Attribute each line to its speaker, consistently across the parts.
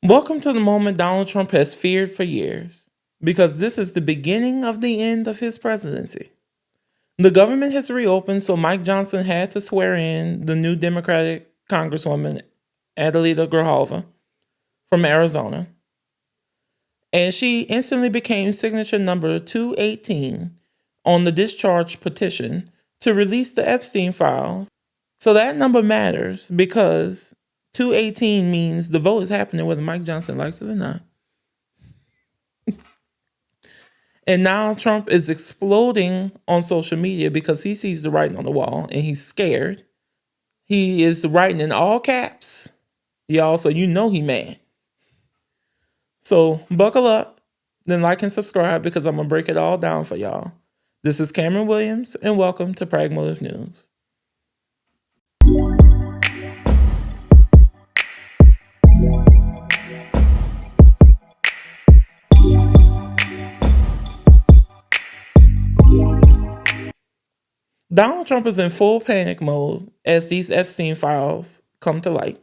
Speaker 1: Welcome to the moment Donald Trump has feared for years, because this is the beginning of the end of his presidency. The government has reopened, so Mike Johnson had to swear in the new Democratic Congresswoman, Adelita Grijalva, from Arizona, and she instantly became signature number 218 on the discharge petition to release the Epstein files. So that number matters because 218 means the vote is happening whether Mike Johnson likes it or not. And now Trump is exploding on social media because he sees the writing on the wall and he's scared. He is writing in all caps, y'all, so you know he mad. So buckle up, then like and subscribe because I'm going to break it all down for y'all. This is Cameron Williams, and welcome to Pragmotiv News. Donald Trump is in full panic mode as these Epstein files come to light.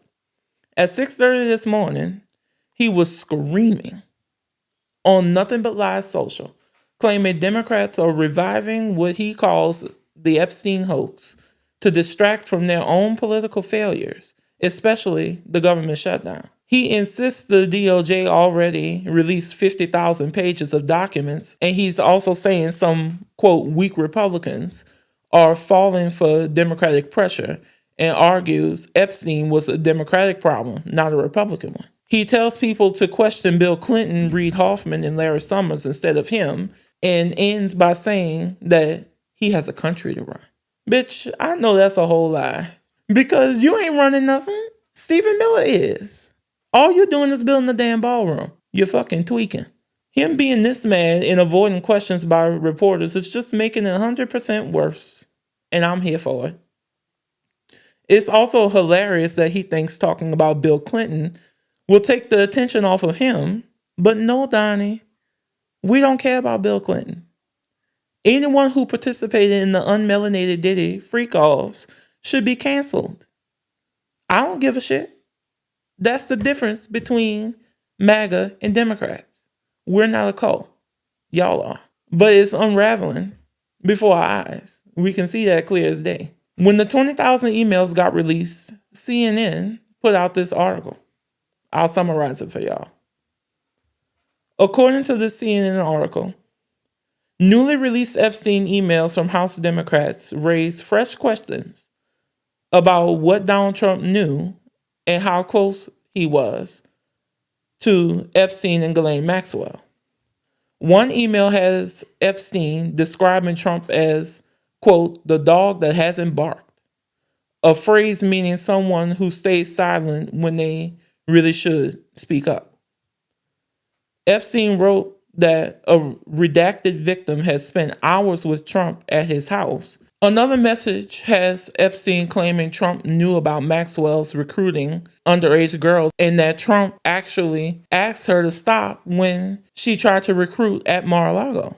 Speaker 1: At 6:30 this morning, he was screaming on Nothing But Lies Social, claiming Democrats are reviving what he calls the Epstein hoax to distract from their own political failures, especially the government shutdown. He insists the DOJ already released 50,000 pages of documents, and he's also saying some, quote, weak Republicans are falling for Democratic pressure, and argues Epstein was a Democratic problem, not a Republican one. He tells people to question Bill Clinton, Reid Hoffman, and Larry Summers instead of him, and ends by saying that he has a country to run. Bitch, I know that's a whole lie. Because you ain't running nothing. Stephen Miller is. All you're doing is building the damn ballroom. You're fucking tweaking. Him being this mad and avoiding questions by reporters is just making it 100% worse. And I'm here for it. It's also hilarious that he thinks talking about Bill Clinton will take the attention off of him. But no, Donnie, we don't care about Bill Clinton. Anyone who participated in the unmelanated Diddy freak-offs should be canceled. I don't give a shit. That's the difference between MAGA and Democrats. We're not a cult. Y'all are. But it's unraveling before our eyes. We can see that clear as day. When the 20,000 emails got released, CNN put out this article. I'll summarize it for y'all. According to this CNN article, newly released Epstein emails from House Democrats raised fresh questions about what Donald Trump knew and how close he was to Epstein and Ghislaine Maxwell. One email has Epstein describing Trump as, quote, the dog that hasn't barked, a phrase meaning someone who stays silent when they really should speak up. Epstein wrote that a redacted victim has spent hours with Trump at his house. Another message has Epstein claiming Trump knew about Maxwell's recruiting underage girls and that Trump actually asked her to stop when she tried to recruit at Mar-a-Lago.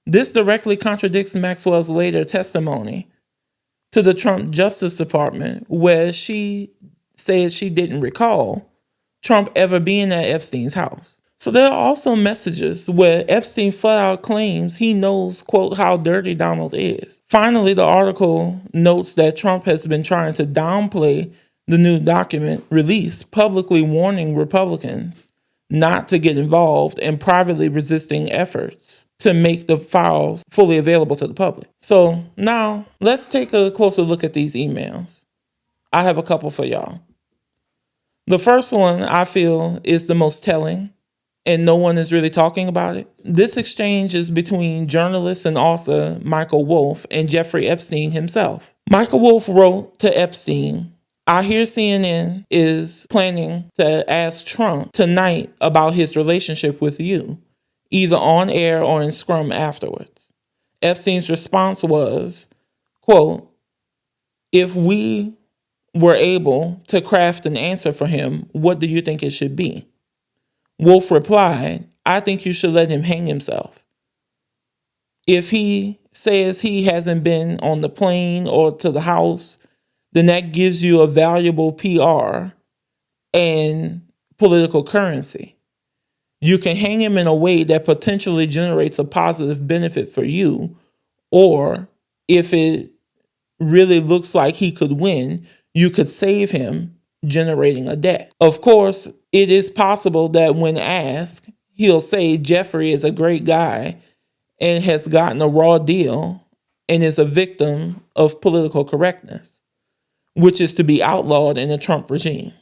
Speaker 1: This directly contradicts Maxwell's later testimony to the Trump Justice Department, where she said she didn't recall Trump ever being at Epstein's house. So there are also messages where Epstein flat out claims he knows, quote, how dirty Donald is. Finally, the article notes that Trump has been trying to downplay the new document release, publicly warning Republicans not to get involved and privately resisting efforts to make the files fully available to the public. So now let's take a closer look at these emails. I have a couple for y'all. The first one I feel is the most telling, and no one is really talking about it. This exchange is between journalist and author Michael Wolff and Jeffrey Epstein himself. Michael Wolff wrote to Epstein, I hear CNN is planning to ask Trump tonight about his relationship with you, either on air or in scrum afterwards. Epstein's response was, quote, if we were able to craft an answer for him, what do you think it should be? Wolff replied, I think you should let him hang himself. If he says he hasn't been on the plane or to the house, then that gives you a valuable PR and political currency. You can hang him in a way that potentially generates a positive benefit for you, or if it really looks like he could win, you could save him generating a debt. Of course, it is possible that when asked, he'll say Jeffrey is a great guy and has gotten a raw deal and is a victim of political correctness, which is to be outlawed in the Trump regime.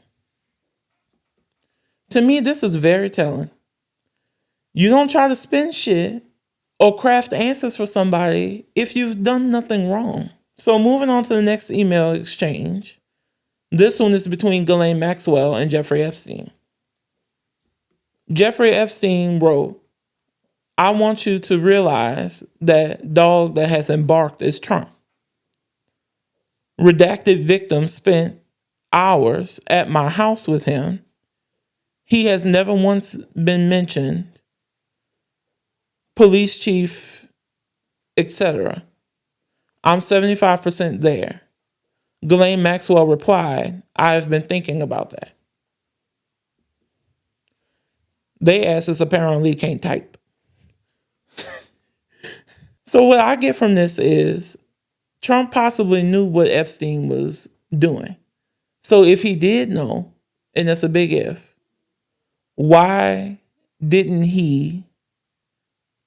Speaker 1: To me, this is very telling. You don't try to spin shit or craft answers for somebody if you've done nothing wrong. So moving on to the next email exchange. This one is between Ghislaine Maxwell and Jeffrey Epstein. Jeffrey Epstein wrote, I want you to realize that dog that has embarked is Trump. Redacted victim spent hours at my house with him. He has never once been mentioned. Police chief, etc. I'm 75% there. Ghislaine Maxwell replied, I have been thinking about that. They ass is apparently can't type. So what I get from this is Trump possibly knew what Epstein was doing. So if he did know, and that's a big if, why didn't he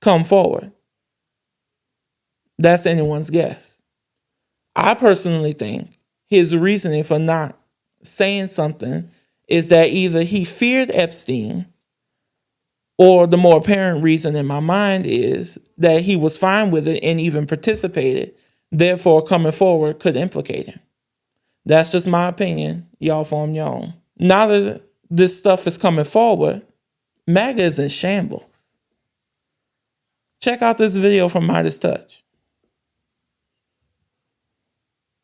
Speaker 1: come forward? That's anyone's guess. I personally think his reasoning for not saying something is that either he feared Epstein, or the more apparent reason in my mind is that he was fine with it and even participated, therefore coming forward could implicate him. That's just my opinion. Y'all form your own. Now that this stuff is coming forward, MAGA is in shambles. Check out this video from Midas Touch.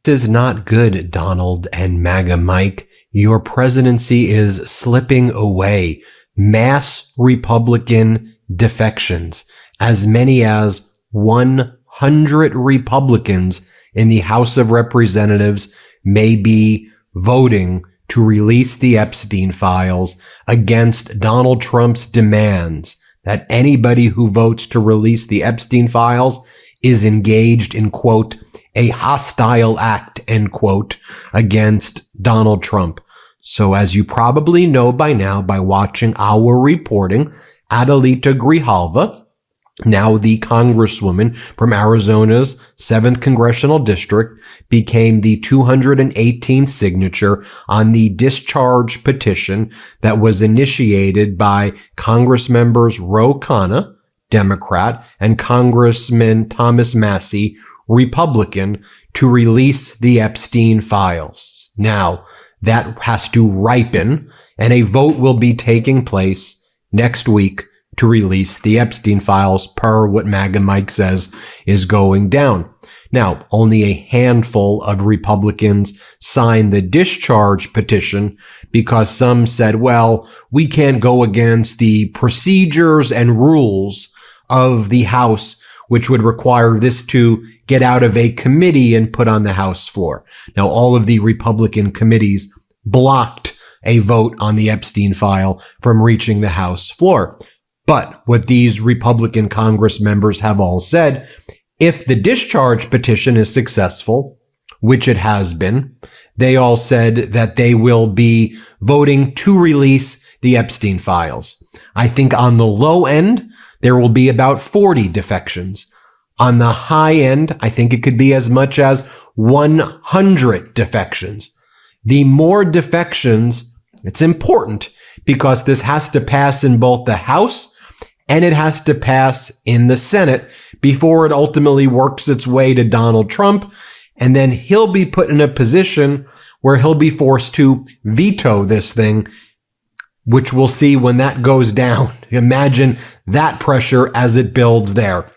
Speaker 2: This is not good, Donald and MAGA Mike. Your presidency is slipping away. Mass Republican defections. As many as 100 Republicans in the House of Representatives may be voting to release the Epstein files against Donald Trump's demands that anybody who votes to release the Epstein files is engaged in, quote, a hostile act, end quote, against Donald Trump. So as you probably know by now by watching our reporting, Adelita Grijalva, now the congresswoman from Arizona's 7th Congressional District, became the 218th signature on the discharge petition that was initiated by Congress members Ro Khanna, Democrat, and Congressman Thomas Massie, Republican, to release the Epstein files. Now, that has to ripen, and a vote will be taking place next week to release the Epstein files per what MAGA Mike says is going down. Now, only a handful of Republicans signed the discharge petition because some said, well, we can't go against the procedures and rules of the House, which would require this to get out of a committee and put on the House floor. Now, all of the Republican committees blocked a vote on the Epstein file from reaching the House floor. But what these Republican Congress members have all said, if the discharge petition is successful, which it has been, they all said that they will be voting to release the Epstein files. I think on the low end, there will be about 40 defections. On the high end, I think it could be as much as 100 defections. The more defections, it's important because this has to pass in both the House and it has to pass in the Senate before it ultimately works its way to Donald Trump. And then he'll be put in a position where he'll be forced to veto this thing, which we'll see when that goes down. Imagine that pressure as it builds there.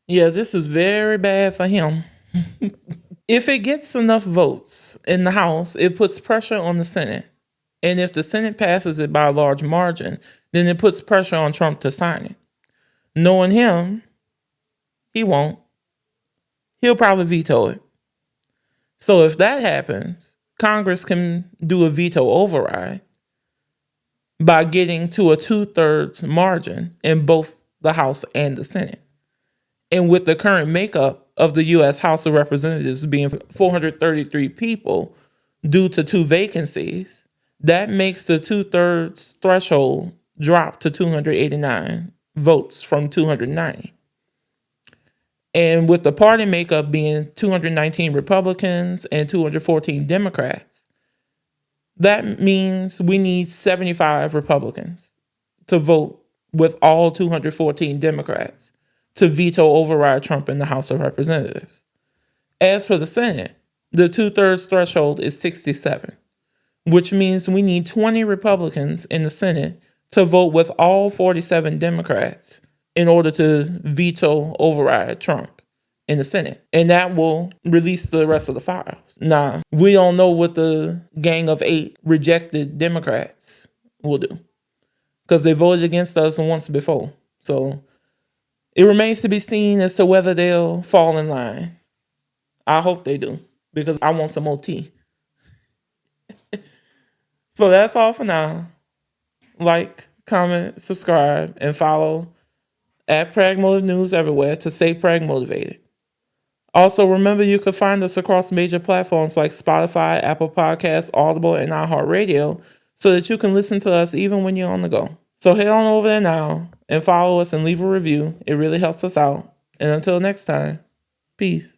Speaker 1: Yeah, this is very bad for him. If it gets enough votes in the House, it puts pressure on the Senate. And if the Senate passes it by a large margin, then it puts pressure on Trump to sign it. Knowing him, he won't. He'll probably veto it. So if that happens, Congress can do a veto override by getting to a 2/3 margin in both the House and the Senate. And with the current makeup of the U.S. House of Representatives being 433 people due to 2 vacancies, that makes the 2/3 threshold drop to 289 votes from 290. And with the party makeup being 219 Republicans and 214 Democrats, that means we need 75 Republicans to vote with all 214 Democrats to veto override Trump in the House of Representatives. As for the Senate, the 2/3 threshold is 67, which means we need 20 Republicans in the Senate to vote with all 47 Democrats in order to veto override Trump in the Senate. And that will release the rest of the files. Now, we don't know what the gang of 8 rejected Democrats will do because they voted against us once before. So it remains to be seen as to whether they'll fall in line. I hope they do because I want some more tea. So that's all for now. Like, comment, subscribe, and follow at Pragmotiv News everywhere to stay pragmotivated. Also, remember you can find us across major platforms like Spotify, Apple Podcasts, Audible, and iHeartRadio so that you can listen to us even when you're on the go. So head on over there now and follow us and leave a review. It really helps us out. And until next time, peace.